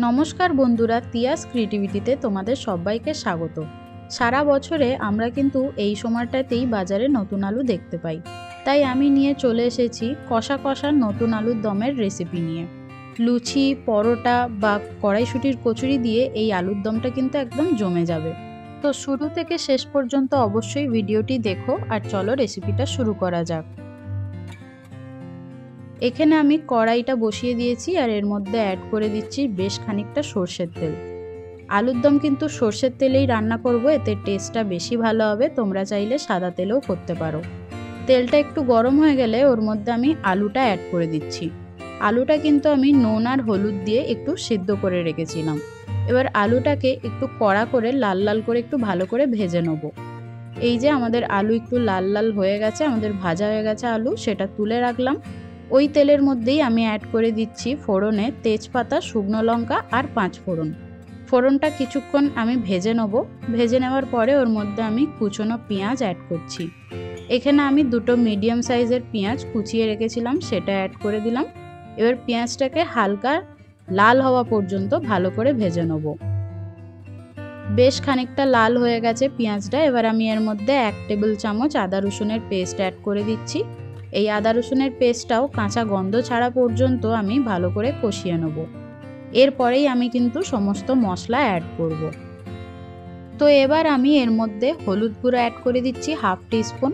নমস্কার বন্ধুরা, তিয়াস ক্রিয়েটিভিটিতে তোমাদের সবাইকে স্বাগত। সারা বছরে আমরা কিন্তু এই সময়টাতেই বাজারে নতুন আলু দেখতে পাই, তাই আমি নিয়ে চলে এসেছি কষা কষা নতুন আলুর দমের রেসিপি নিয়ে। লুচি, পরোটা বা কড়াইশুঁটির কচুরি দিয়ে এই আলুর দমটা কিন্তু একদম জমে যাবে। তো শুরু থেকে শেষ পর্যন্ত অবশ্যই ভিডিওটি দেখো, আর চলো রেসিপিটা শুরু করা যাক। এখানে আমি কড়াইটা বসিয়ে দিয়েছি আর এর মধ্যে অ্যাড করে দিচ্ছি বেশ খানিকটা সর্ষের তেল। আলুর দম কিন্তু সর্ষের তেলেই রান্না করব, এতে টেস্টটা বেশি ভালো হবে। তোমরা চাইলে সাদা তেলেও করতে পারো। তেলটা একটু গরম হয়ে গেলে ওর মধ্যে আমি আলুটা অ্যাড করে দিচ্ছি। আলুটা কিন্তু আমি নুন আর হলুদ দিয়ে একটু সিদ্ধ করে রেখেছিলাম। এবার আলুটাকে একটু কড়া করে লাল লাল করে একটু ভালো করে ভেজে নেব। এই যে আমাদের আলু একটু লাল লাল হয়ে গেছে, আমাদের ভাজা হয়ে গেছে আলু, সেটা তুলে রাখলাম। ওই তেলের মধ্যেই আমি অ্যাড করে দিচ্ছি ফোড়নে তেজপাতা, শুকনো লঙ্কা আর 5 ফোড়ন। ফোড়নটা কিছুক্ষণ আমি ভেজে নেব। ভেজে নেওয়ার পরে ওর মধ্যে আমি কুচনো পেঁয়াজ অ্যাড করছি। এখানে আমি দুটো মিডিয়াম সাইজের পেঁয়াজ কুচিয়ে রেখেছিলাম, সেটা অ্যাড করে দিলাম। এবার পেঁয়াজটাকে হালকা লাল হওয়া পর্যন্ত ভালো করে ভেজে নেব। বেশ খানিকটা লাল হয়ে গেছে পেঁয়াজটা। এবার আমি এর মধ্যে 1 টেবিল চামচ আদা রসুনের পেস্ট অ্যাড করে দিচ্ছি। এই আদা রসুনের পেস্টটাও কাঁচা গন্ধ ছাড়া পর্যন্ত আমি ভালো করে কষিয়ে নেব। এরপরেই আমি কিন্তু সমস্ত মশলা অ্যাড করব। তো এবার আমি এর মধ্যে হলুদ গুঁড়ো অ্যাড করে দিচ্ছি হাফ টিস্পুন,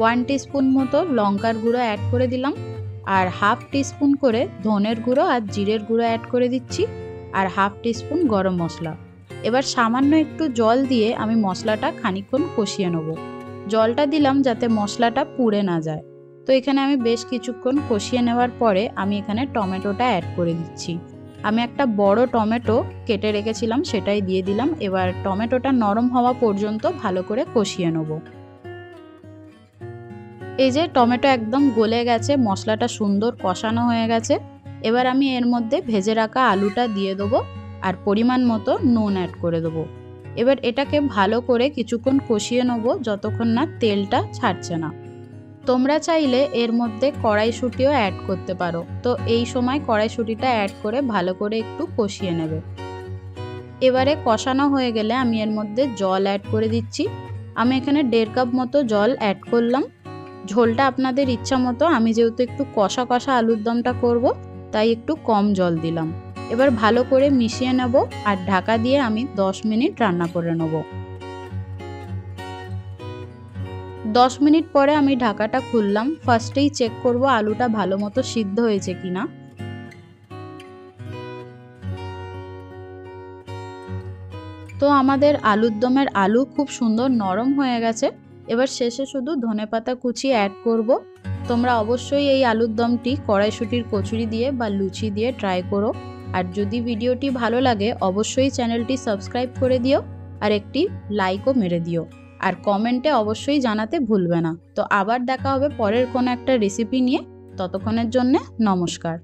1 টিস্পুন মতো লঙ্কার গুঁড়ো অ্যাড করে দিলাম, আর হাফ টিস্পুন করে ধনের গুঁড়ো আর জিরের গুঁড়ো অ্যাড করে দিচ্ছি, আর হাফ টিস্পুন গরম মশলা। এবার সামান্য একটু জল দিয়ে আমি মশলাটা খানিকক্ষণ কষিয়ে নেব। জলটা দিলাম যাতে মশলাটা পুড়ে না যায়। তো এখানে আমি বেশ কিছুক্ষণ কষিয়ে নেওয়ার পরে আমি এখানে টমেটোটা অ্যাড করে দিচ্ছি। আমি একটা বড় টমেটো কেটে রেখেছিলাম, সেটাই দিয়ে দিলাম। এবার টমেটোটা নরম হওয়া পর্যন্ত ভালো করে কষিয়ে নেব। এই যে টমেটো একদম গলে গেছে, মশলাটা সুন্দর কষানো হয়ে গেছে। এবার আমি এর মধ্যে ভেজে রাখা আলুটা দিয়ে দেবো আর পরিমাণ মতো নুন অ্যাড করে দেবো। এবার এটাকে ভালো করে কিছুক্ষণ কষিয়ে নেব যতক্ষণ না তেলটা ছাড়ছে না। তোমরা চাইলে এর মধ্যে কড়াইশুঁটিও অ্যাড করতে পারো। তো এই সময় কড়াইশুঁটিটা অ্যাড করে ভালো করে একটু কষিয়ে নেবে। এবারে কষানো হয়ে গেলে আমি এর মধ্যে জল অ্যাড করে দিচ্ছি। আমি এখানে 1.5 কাপ মতো জল অ্যাড করলাম। ঝোলটা আপনাদের ইচ্ছা মতো, আমি যেহেতু একটু কষা কষা আলুর দমটা করব তাই একটু কম জল দিলাম। এবার ভালো করে মিশিয়ে নেব আর ঢাকা দিয়ে আমি 10 মিনিট রান্না করে নেব। 10 মিনিট পরে আমি ঢাকাটা খুললাম। ফার্স্টেই চেক করব আলুটা ভালো মতো সিদ্ধ হয়েছে কিনা। তো আমাদের আলুর দমের আলু খুব সুন্দর নরম হয়ে গেছে। এবার শেষে শুধু ধনেপাতা কুচি অ্যাড করব। তোমরা অবশ্যই এই আলুর দমটি কড়াইশুঁটির কচুরি দিয়ে বা লুচি দিয়ে ট্রাই করো। আর যদি ভিডিওটি ভালো লাগে অবশ্যই চ্যানেলটি সাবস্ক্রাইব করে দিও আর একটি লাইকও মেরে দিও। আর কমেন্টে অবশ্যই জানাতে ভুলবে না। তো আবার দেখা হবে পরের কোনো একটা রেসিপি নিয়ে। ততক্ষণের জন্য নমস্কার।